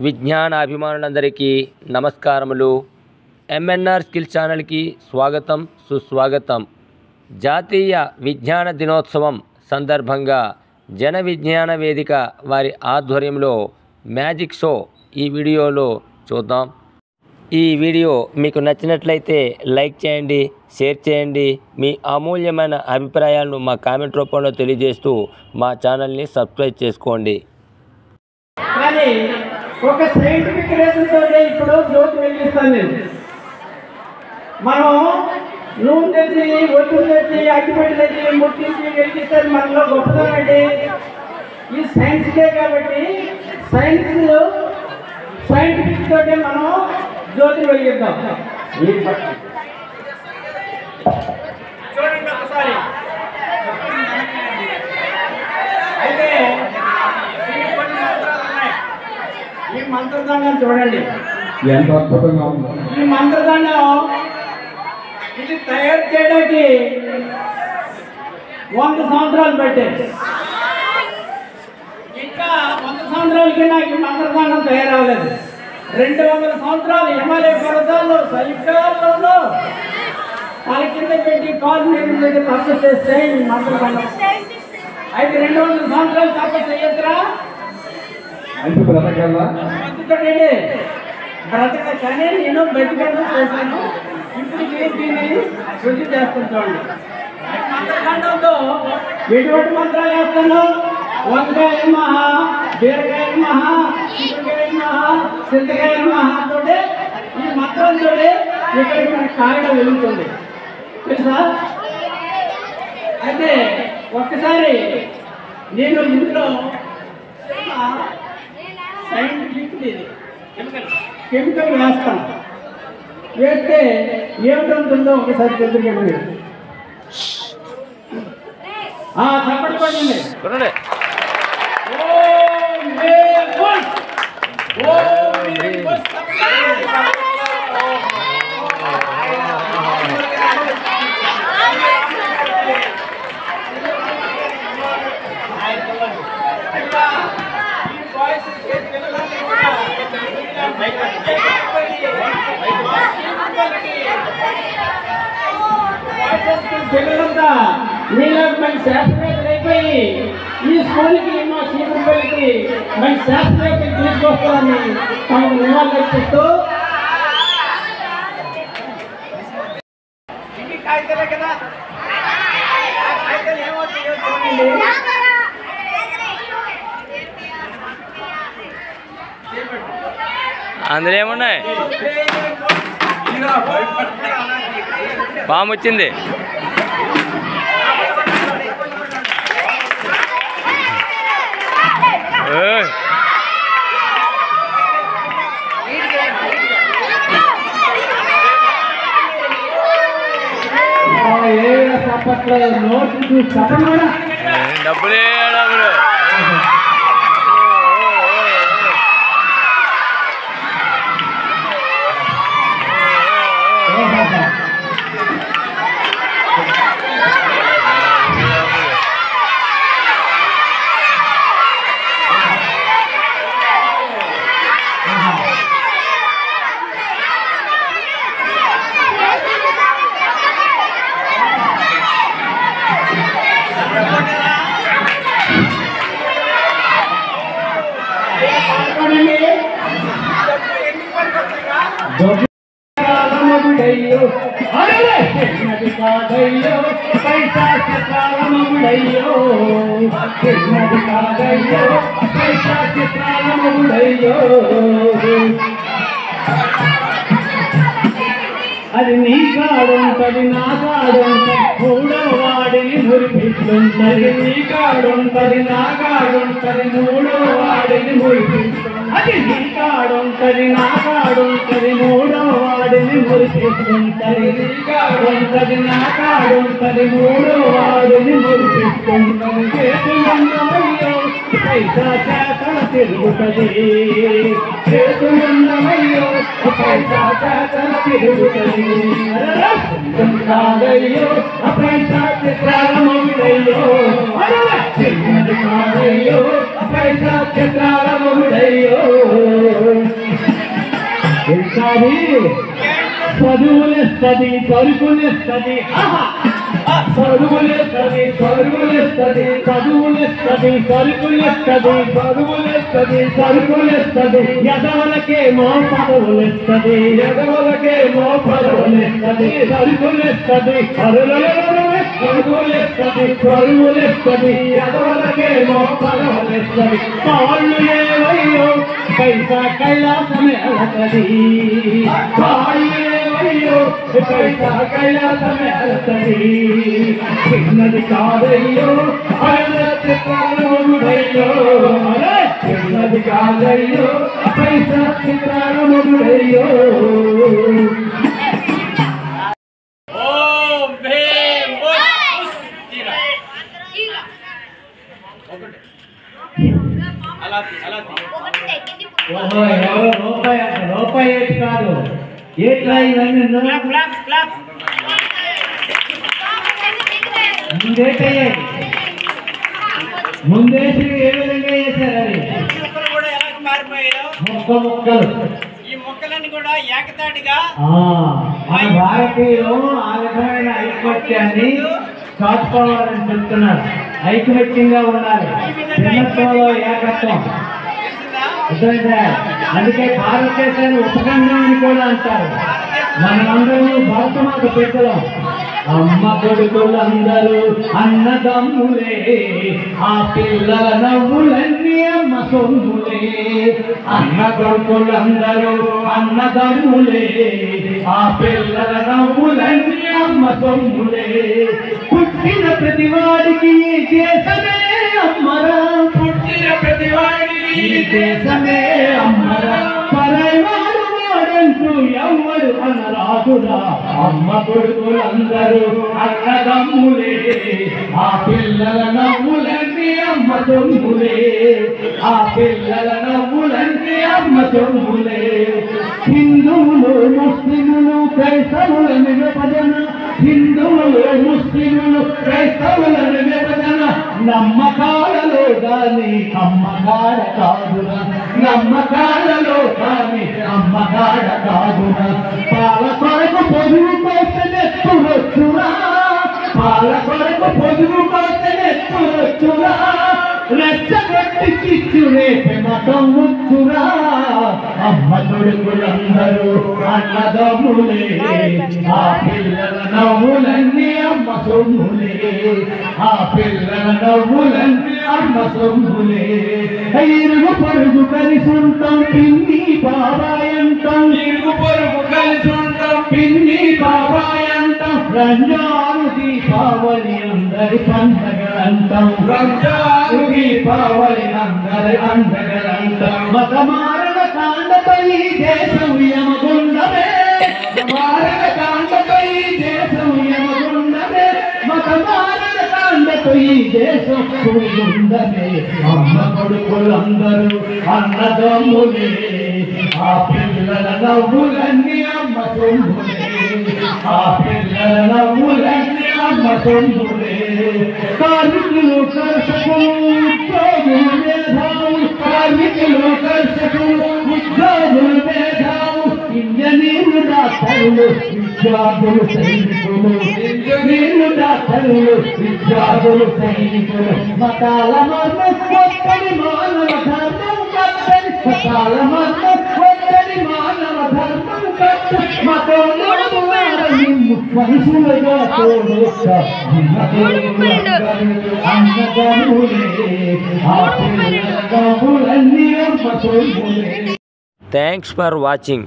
విజ్ఞాన అభిమానులందరికీ నమస్కారములు. ఎంఎన్ఆర్ స్కిల్ ఛానల్కి స్వాగతం, సుస్వాగతం. జాతీయ విజ్ఞాన దినోత్సవం సందర్భంగా జన విజ్ఞాన వేదిక వారి ఆధ్వర్యంలో మ్యాజిక్ షో ఈ వీడియోలో చూద్దాం. ఈ వీడియో మీకు నచ్చినట్లయితే లైక్ చేయండి, షేర్ చేయండి. మీ అమూల్యమైన అభిప్రాయాలను మా కామెంట్ రూపంలో తెలియజేస్తూ మా ఛానల్ని సబ్స్క్రైబ్ చేసుకోండి. కానీ ఒక సైంటిఫిక్ రీజన్తో ఇప్పుడు జ్యోతి వెలిగిస్తాను నేను. మనం నూనె తెచ్చి, ఒత్తులు తెచ్చి, అగ్గిపెట్టి తెచ్చి, ముట్టించి వెలిగిస్తే మనలో గొప్పతనం ఏంటి? ఈ సైన్స్కే. కాబట్టి సైంటిఫిక్ తోటే మనం జ్యోతి వెలిగిద్దాం. చూడండి ఒకసారి. అయితే ఈ మంత్రదండం చూడండి, ఎంత అద్భుతంగా ఉంది. ఈ మంత్రదండం ఇది తయారు చేయడానికి 100 సంవత్సరాలు పట్టాయి. ఇంకా 100 సంవత్సరాలకి నాకు ఈ మంత్రదండం తయారవ్వలేదు. 200 సంవత్సరాలు హిమాలయ పర్వతాల్లో సైకాలలో తల కింద పెట్టి కాలు మీద తపస్సు చేస్తే ఈ మంత్రదండం. అయితే 200 సంవత్సరాలు తపస్సు చేయొద్దురా? అయితే బ్రతకాలా? బ్రతక కానీ నేను బతికను చేశాను. ఇప్పుడు దీన్ని శుద్ధి చేస్తాను. చూడండి, మంత్రఖండంతో ఎటువంటి మంత్రాలు వేస్తాను? వంకాయ మహా, బీరకాయ మహా, చిక్కుకాయ మహా, చింతకాయ మహా తోటి ఈ మంత్రంతో ఇక్కడికి మనకి కాగడం వెలుగుతుంది, తెలుసా? అయితే ఒక్కసారి నేను ఇంట్లో సైంటిఫిక్ కెమికల్ వేస్తాను. వేస్తే ఏమిటంటుందో ఒకసారి తెలుసుకెళ్ళి చప్పటి పడింది. పిల్లలంతా నీళ్ళకి మంచి శాస్త్రవేత్తలు అయిపోయి ఈ స్కూల్కి మా సీతంపల్లికి మంచి శాస్త్రవేత్తలు తీసుకొస్తారని తమకు నివాళులు అర్పిస్తూ కాగితాలే కదా, కాగితాలు ఏమవుతాయో చూడండి. అందులో ఏమున్నాయి? పాము వచ్చింది. డబ్బులే డబ్బులు. అది నీ కాడుంటది, నా కాడుంటది, మూడో వాడిని మురిపిస్తుంటది. నీ కాడుంటది, నా కాడుంటది, మూడో వాడిని మురిపిస్తుంది. అది నీ కాడుంటది, నా కాడుంటది, మూడో వాడిని మురిపిస్తుంటది. నీ కాడుంటది, నా కాడుంటది, మూడో వాడిని మురిపిస్తుంటది. చేతులున్నమయ్యో పైసా చేతన తిరుగుతుంది, చేతులున్నమయ్యో పైసా చేతన తిరుగుతుంది. కాదయ్యో పైసా చిత్రాలమయ్యో, చిన్నది కాదయ్యో పైసా చిత్రాలమయ్యో. అది చదువులేస్తుంది సరుకులేస్తుంది చదువులేస్తుంది సరుకులేస్తుంది చదువులేస్తుంది సరుకులేస్తుంది చదువులేస్తుంది సరుకులేస్తుంది ఎదవలకేమో పదవులేస్తుంది ఎదవలకేమో పదవులేస్తుంది సరుకులేస్తుంది చదువులేస్తుంది చదువులేస్తుంది ఎదవలకేమో పదవులేస్తుంది కాళ్ళు ఏవయ్యో పైసా కైలాసమే అలతది కాళ్ళు ఏవయ్యో పైసా కైలాసమే అలతది చిన్నది కాదయ్యో చిత్రాలముడయ్యో చిన్నది కాదయ్యో పైసా చిత్రాలముడయ్యో రూపాయి కాదు ఏట్లా ఇవన్నీ ముందేటయ్యాయి ముందేసి ఏ విధంగా చేశారు అది మొక్కలు ఈ మొక్కలన్నీ కూడా ఏకతాటిగా మన భారతీయులు ఆ విధమైన ఐకమత్యాన్ని చాటుకోవాలని చెప్తున్నారు. ఐకమత్యంగా ఉండాలి, భిన్నత్వంలో ఏకత్వం. అందుకే భారతదేశాన్ని ఉపఖండం అని కూడా అంటారు. మనందరూ భారతమాత బిడ్డలం. అమ్మ కొడుకులందరూ అన్నదమ్ములే, ఆ పిల్లల నవ్వులన్నీ అమ్మ సొమ్ములే. అన్న కొడుకులందరూ అన్నదమ్ములే, ఆ పిల్లల నవ్వులన్నీ అమ్మ సొమ్ములే. పుట్టిన ప్రతివాడికి దేశమే అమ్మరా, పుట్టిన ప్రతివాడికి దేశమే అమ్మరా. పరైవాడు వాడంటూ ఎవ్వరు అనరాదురా. అమ్మ కొడుకులందరూ అన్నదమ్ములే, ఆ పిల్లల నవ్వులన్నీ అమ్మ సొమ్ములే. ఆ పిల్లల నవ్వులన్నీ అమ్మ సొమ్ములే. హిందువులు ముస్లిములు క్రైస్తవులను విభజన, హిందువులు ముస్లిములు క్రైస్తవులను విభజన. నమ్మకాలలో గాని అమ్మగాడ కాదురా, నమ్మకాలలో గాని అమ్మగాడ కాదురా. పాల కొరకు పొదుగు కోస్తే నెత్తురొచ్చురా, పాల కొరకు పొదుగు కోస్తే నెత్తురొచ్చురా. రెచ్చగొట్టి చిచ్చు రేపే మతం వచ్చురా. అమ్మ కొడుకులందరూ అన్నదమ్ములే, ఆ పిల్లల నవ్వులన్నీ అమ్మ సొమ్ములే. ఆ పిల్లల నవ్వులన్నీ అమ్మ సొమ్ములే. ఇరుగు పొరుగు కలిసి ఉంటాం, పిన్ని బాబాయ్ అంటాం. ఇరుగు పొరుగు కలిసి ఉంటాం, పిన్ని బాబాయ్ అంటాం. రంజాను దీపావళి అందరి పండగలంటాం, రంజాను దీపావళి అందరి పండగలంటాం. మతమారణ కాండపై దేశం యమగుండమే, మతమారణ కాండపై దేశం యమగుండమే. మతమారణ కాండపై దేశం గుండమే. అమ్మ కొడుకులందరూ అన్నదమ్ములే, ఆ పిల్లల నవ్వులన్నీ అమ్మ సొమ్ములే. ఆ పిల్లల నవ్వులన్నీ అమ్మ సొమ్ములే. కార్మికులు కర్షకులు ఉద్యోగులు మేధావులు, కార్మికులు కర్షకులు ఉద్యోగులు మేధావులు. ఇంజనీర్లు డాక్టర్లు విద్యార్థులు సైనికులు, ఇంజనీర్లు డాక్టర్లు విద్యార్థులు సైనికులు. మతాల మతం కొత్తని మానవ ధర్మం కత్తని, మతాల మతం కొత్తని మానవ ధర్మం కత్తని. మనుషులుగా తోడొక్క అన్నదమ్ములే, ఆ పిల్లల నవ్వులన్నీ అమ్మ సొమ్ములే. Thanks for watching.